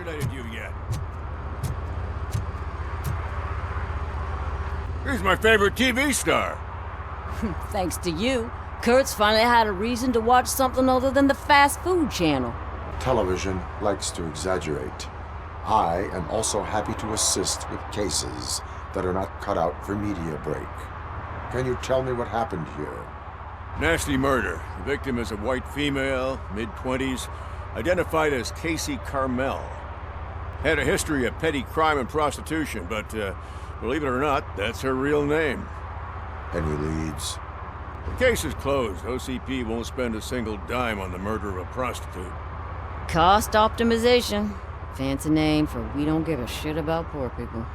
congratulated you yet. He's my favorite TV star. Thanks to you, Kurt's finally had a reason to watch something other than the fast food channel. Television likes to exaggerate. I am also happy to assist with cases that are not cut out for media break. Can you tell me what happened here? Nasty murder. The victim is a white female, mid-20s, identified as Casey Carmel. Had a history of petty crime and prostitution, but believe it or not, that's her real name. Any leads? The case is closed. OCP won't spend a single dime on the murder of a prostitute. Cost optimization. Fancy name for we don't give a shit about poor people.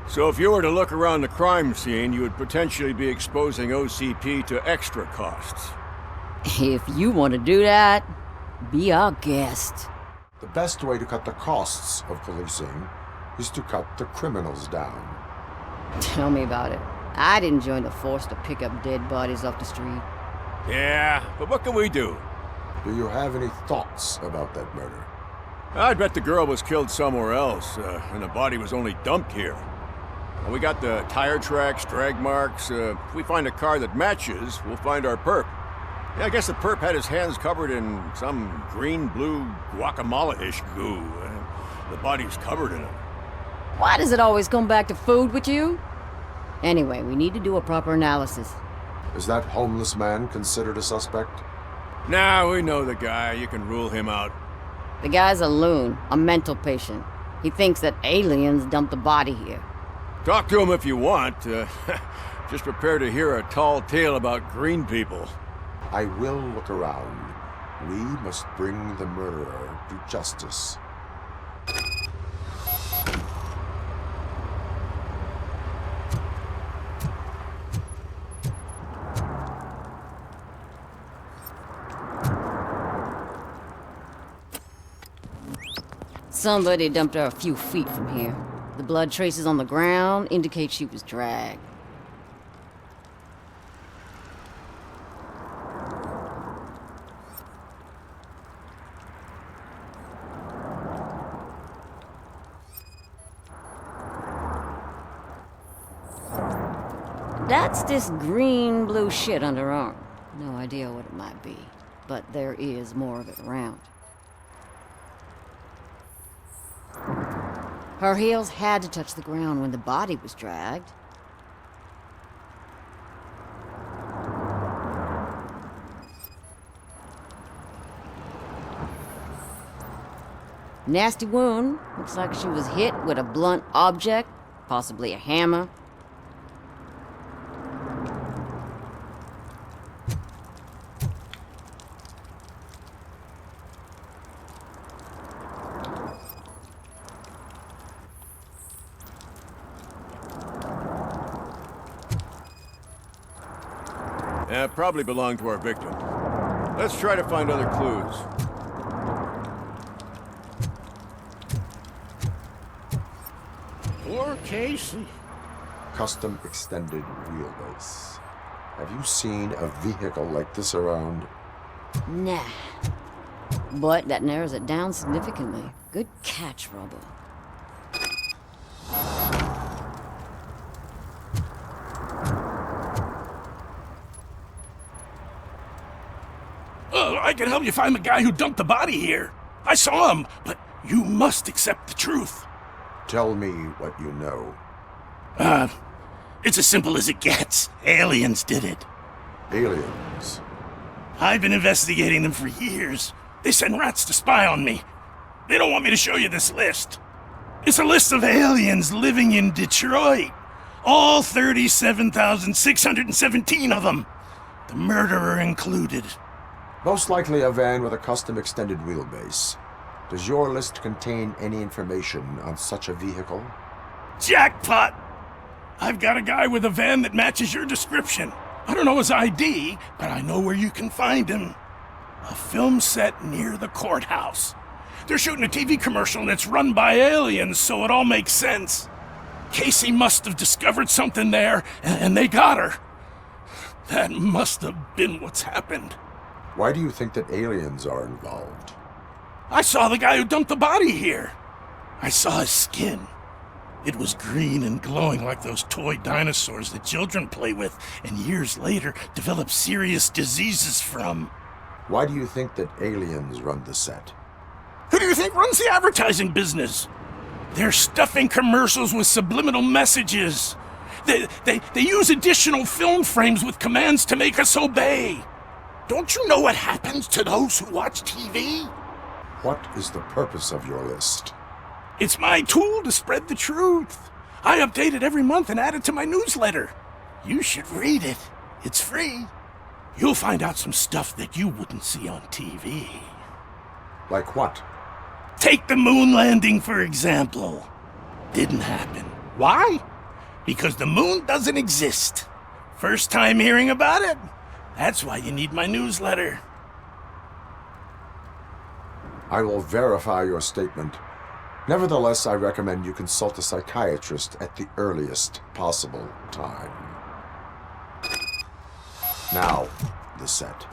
So if you were to look around the crime scene, you would potentially be exposing OCP to extra costs. If you want to do that, be our guest. The best way to cut the costs of policing is to cut the criminals down. Tell me about it. I didn't join the force to pick up dead bodies off the street. Yeah, but what can we do? Do you have any thoughts about that murder? I'd bet the girl was killed somewhere else, and the body was only dumped here. And we got the tire tracks, drag marks. If we find a car that matches, we'll find our perp. Yeah, I guess the perp had his hands covered in some green-blue guacamole-ish goo. The body's covered in it. Why does it always come back to food with you? Anyway, we need to do a proper analysis. Is that homeless man considered a suspect? Nah, we know the guy. You can rule him out. The guy's a loon, a mental patient. He thinks that aliens dumped the body here. Talk to him if you want. Just prepare to hear a tall tale about green people. I will look around. We must bring the murderer to justice. Somebody dumped her a few feet from here. The blood traces on the ground indicate she was dragged. That's this green-blue shit under her arm. No idea what it might be, but there is more of it around. Her heels had to touch the ground when the body was dragged. Nasty wound. Looks like she was hit with a blunt object, possibly a hammer. Probably belonged to our victim. Let's try to find other clues. Poor Casey. Custom extended wheelbase. Have you seen a vehicle like this around? Nah. But that narrows it down significantly. Good catch, Robo. I can help you find the guy who dumped the body here. I saw him, but you must accept the truth. Tell me what you know. It's as simple as it gets. Aliens did it. Aliens? I've been investigating them for years. They send rats to spy on me. They don't want me to show you this list. It's a list of aliens living in Detroit. All 37,617 of them. The murderer included. Most likely a van with a custom extended wheelbase. Does your list contain any information on such a vehicle? Jackpot! I've got a guy with a van that matches your description. I don't know his ID, but I know where you can find him. A film set near the courthouse. They're shooting a TV commercial and it's run by aliens, so it all makes sense. Casey must have discovered something there, and they got her. That must have been what's happened. Why do you think that aliens are involved? I saw the guy who dumped the body here. I saw his skin. It was green and glowing like those toy dinosaurs that children play with and years later develop serious diseases from. Why do you think that aliens run the set? Who do you think runs the advertising business? They're stuffing commercials with subliminal messages. They use additional film frames with commands to make us obey. Don't you know what happens to those who watch TV? What is the purpose of your list? It's my tool to spread the truth. I update it every month and add it to my newsletter. You should read it. It's free. You'll find out some stuff that you wouldn't see on TV. Like what? Take the moon landing, for example. Didn't happen. Why? Because the moon doesn't exist. First time hearing about it? That's why you need my newsletter. I will verify your statement. Nevertheless, I recommend you consult a psychiatrist at the earliest possible time. Now, the set.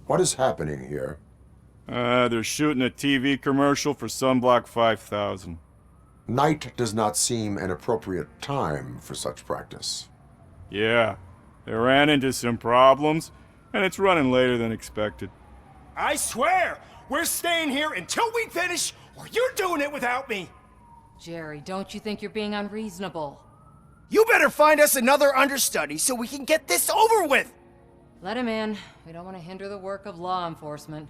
What is happening here? They're shooting a TV commercial for Sunblock 5000. Night does not seem an appropriate time for such practice. Yeah, they ran into some problems, and it's running later than expected. I swear, we're staying here until we finish, or you're doing it without me. Jerry, don't you think you're being unreasonable? You better find us another understudy so we can get this over with. Let him in. We don't want to hinder the work of law enforcement.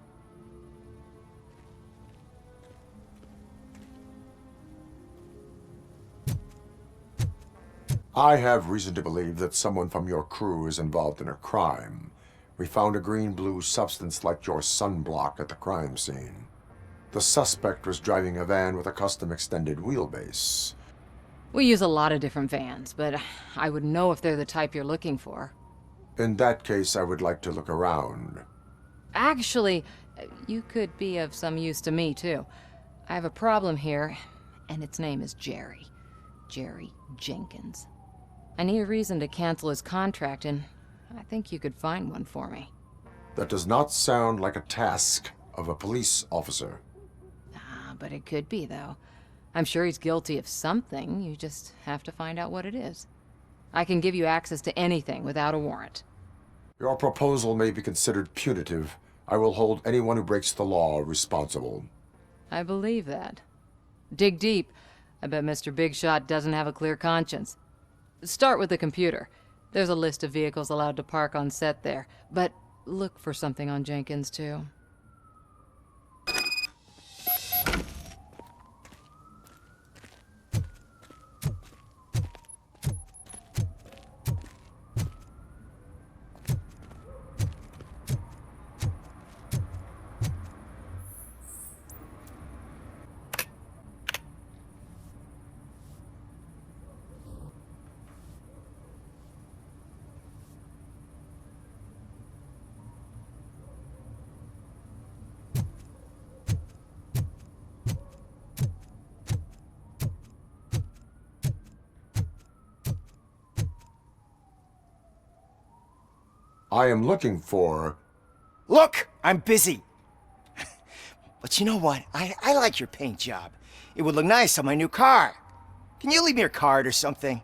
I have reason to believe that someone from your crew is involved in a crime. We found a green-blue substance like your sunblock at the crime scene. The suspect was driving a van with a custom extended wheelbase. We use a lot of different vans, but I would know if they're the type you're looking for. In that case, I would like to look around. Actually, you could be of some use to me, too. I have a problem here, and its name is Jerry. Jerry Jenkins. I need a reason to cancel his contract, and I think you could find one for me. That does not sound like a task of a police officer. But it could be, though. I'm sure he's guilty of something. You just have to find out what it is. I can give you access to anything without a warrant. Your proposal may be considered punitive. I will hold anyone who breaks the law responsible. I believe that. Dig deep. I bet Mr. Big Shot doesn't have a clear conscience. Start with the computer. There's a list of vehicles allowed to park on set there. But look for something on Jenkins, too. I am looking for... Look, I'm busy. But you know what? I like your paint job. It would look nice on my new car. Can you leave me your card or something?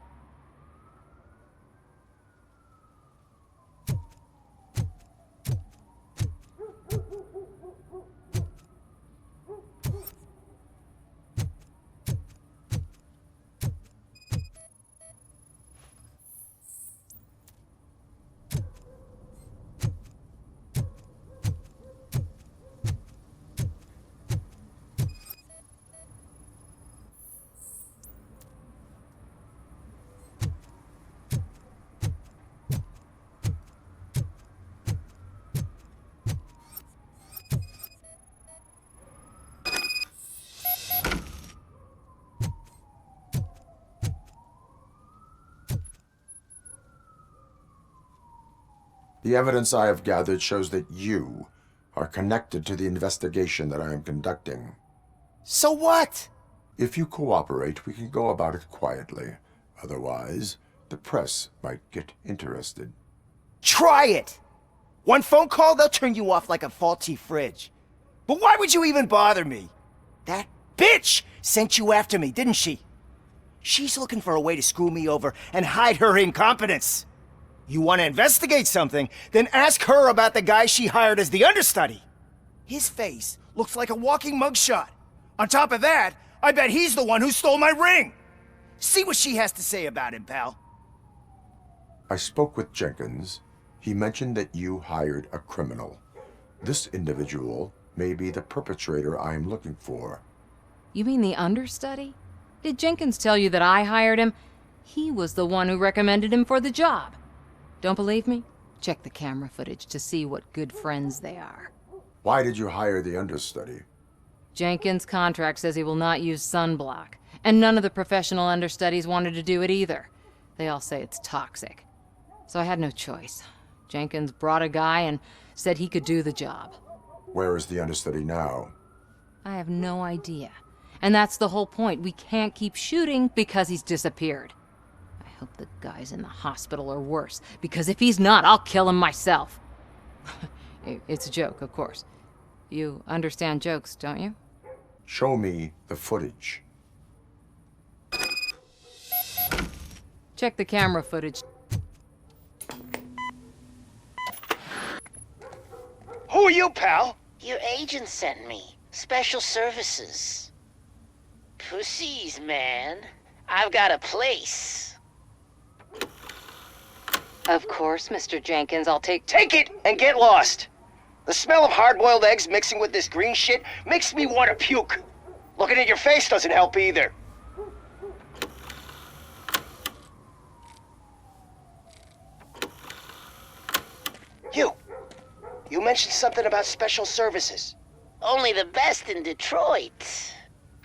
The evidence I have gathered shows that you, are connected to the investigation that I am conducting. So what? If you cooperate, we can go about it quietly. Otherwise, the press might get interested. Try it! One phone call, they'll turn you off like a faulty fridge. But why would you even bother me? That bitch sent you after me, didn't she? She's looking for a way to screw me over and hide her incompetence. You want to investigate something, then ask her about the guy she hired as the understudy. His face looks like a walking mugshot. On top of that, I bet he's the one who stole my ring. See what she has to say about him, pal. I spoke with Jenkins. He mentioned that you hired a criminal. This individual may be the perpetrator I am looking for. You mean the understudy? Did Jenkins tell you that I hired him? He was the one who recommended him for the job. Don't believe me? Check the camera footage to see what good friends they are. Why did you hire the understudy? Jenkins' contract says he will not use sunblock, and none of the professional understudies wanted to do it either. They all say it's toxic. So I had no choice. Jenkins brought a guy and said he could do the job. Where is the understudy now? I have no idea. And that's the whole point. We can't keep shooting because he's disappeared. I hope the guy's in the hospital or worse, because if he's not, I'll kill him myself. It's a joke, of course. You understand jokes, don't you? Show me the footage. Check the camera footage. Who are you, pal? Your agent sent me. Special services. Pussies, man. I've got a place. Of course, Mr. Jenkins, I'll take Take it and get lost. The smell of hard-boiled eggs mixing with this green shit makes me want to puke. Looking at your face doesn't help either. You mentioned something about special services. Only the best in Detroit.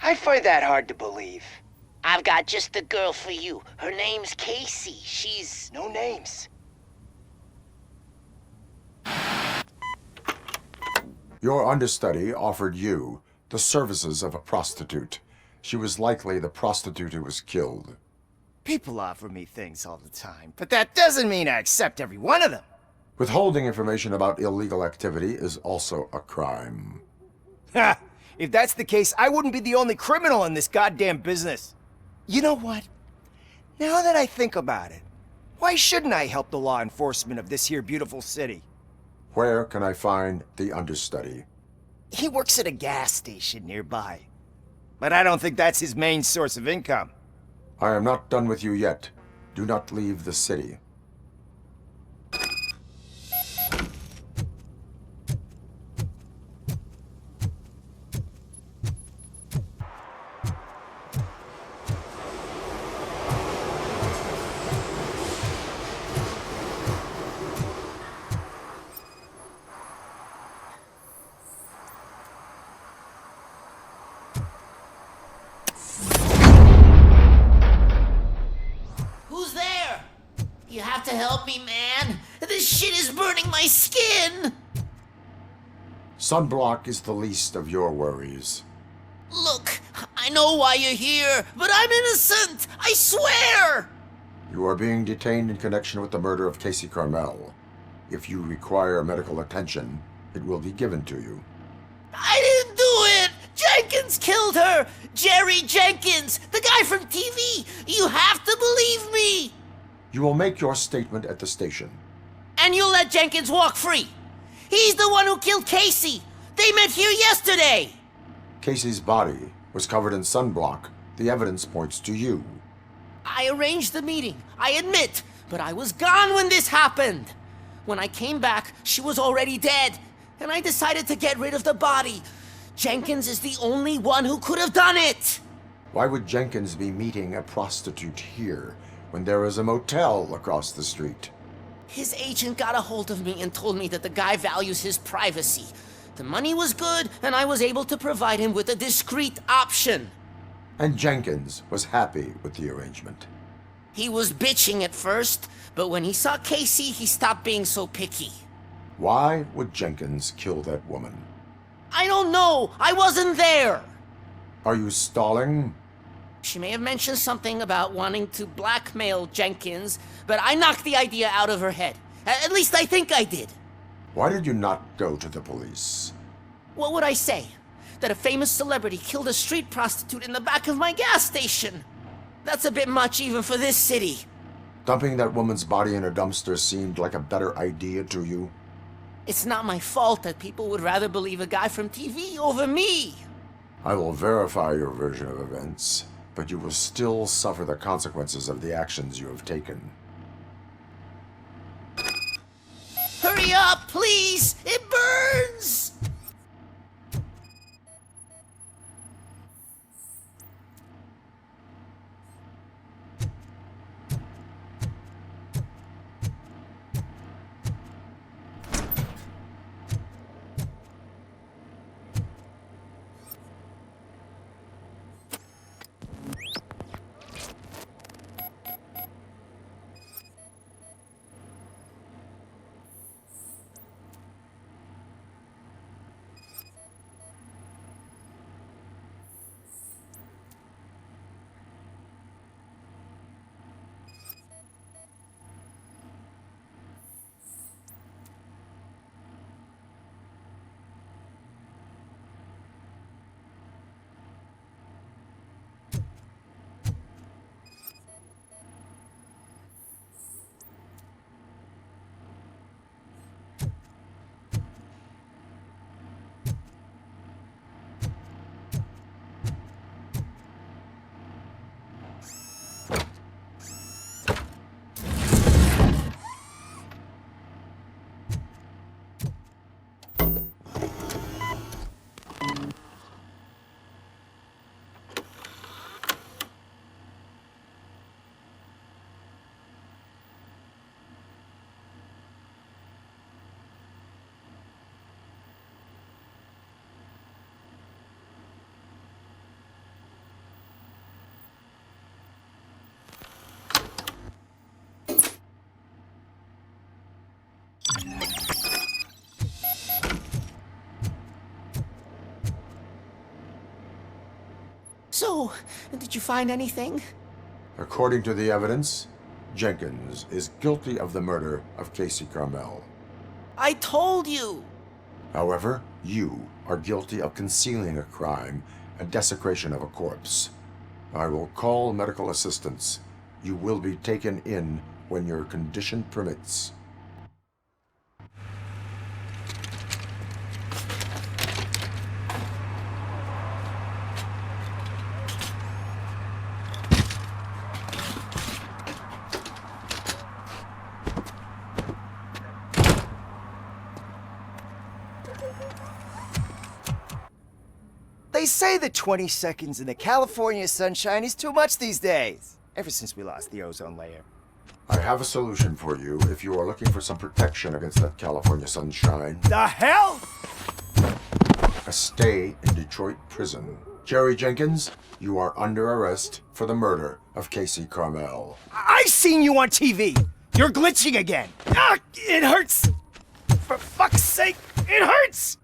I find that hard to believe. I've got just the girl for you. Her name's Casey. She's... No names. Your understudy offered you the services of a prostitute. She was likely the prostitute who was killed. People offer me things all the time, but that doesn't mean I accept every one of them. Withholding information about illegal activity is also a crime. Ha! If that's the case, I wouldn't be the only criminal in this goddamn business. You know what? Now that I think about it, why shouldn't I help the law enforcement of this here beautiful city? Where can I find the understudy? He works at a gas station nearby. But I don't think that's his main source of income. I am not done with you yet. Do not leave the city. Who's there? You have to help me, man. This shit is burning my skin. Sunblock is the least of your worries. Look, I know why you're here, but I'm innocent. I swear. You are being detained in connection with the murder of Casey Carmel. If you require medical attention, it will be given to you. I didn't do it. Jenkins killed her. Jerry Jenkins, the guy from TV. You have to believe me. You will make your statement at the station. And you'll let Jenkins walk free. He's the one who killed Casey. They met here yesterday. Casey's body was covered in sunblock. The evidence points to you. I arranged the meeting, I admit, but I was gone when this happened. When I came back, she was already dead, and I decided to get rid of the body. Jenkins is the only one who could have done it. Why would Jenkins be meeting a prostitute here when there is a motel across the street? His agent got a hold of me and told me that the guy values his privacy. The money was good, and I was able to provide him with a discreet option. And Jenkins was happy with the arrangement. He was bitching at first, but when he saw Casey, he stopped being so picky. Why would Jenkins kill that woman? I don't know. I wasn't there. Are you stalling? She may have mentioned something about wanting to blackmail Jenkins, but I knocked the idea out of her head. At least I think I did. Why did you not go to the police? What would I say? That a famous celebrity killed a street prostitute in the back of my gas station? That's a bit much even for this city. Dumping that woman's body in a dumpster seemed like a better idea to you? It's not my fault that people would rather believe a guy from TV over me. I will verify your version of events, but you will still suffer the consequences of the actions you have taken. Hurry up, please! It burns! So, did you find anything? According to the evidence, Jenkins is guilty of the murder of Casey Carmel. I told you! However, you are guilty of concealing a crime and desecration of a corpse. I will call medical assistance. You will be taken in when your condition permits. They say that 20 seconds in the California sunshine is too much these days. Ever since we lost the ozone layer. I have a solution for you if you are looking for some protection against that California sunshine. The hell? A stay in Detroit prison. Jerry Jenkins, you are under arrest for the murder of Casey Carmel. I seen you on TV. You're glitching again. Ah, it hurts. For fuck's sake, it hurts.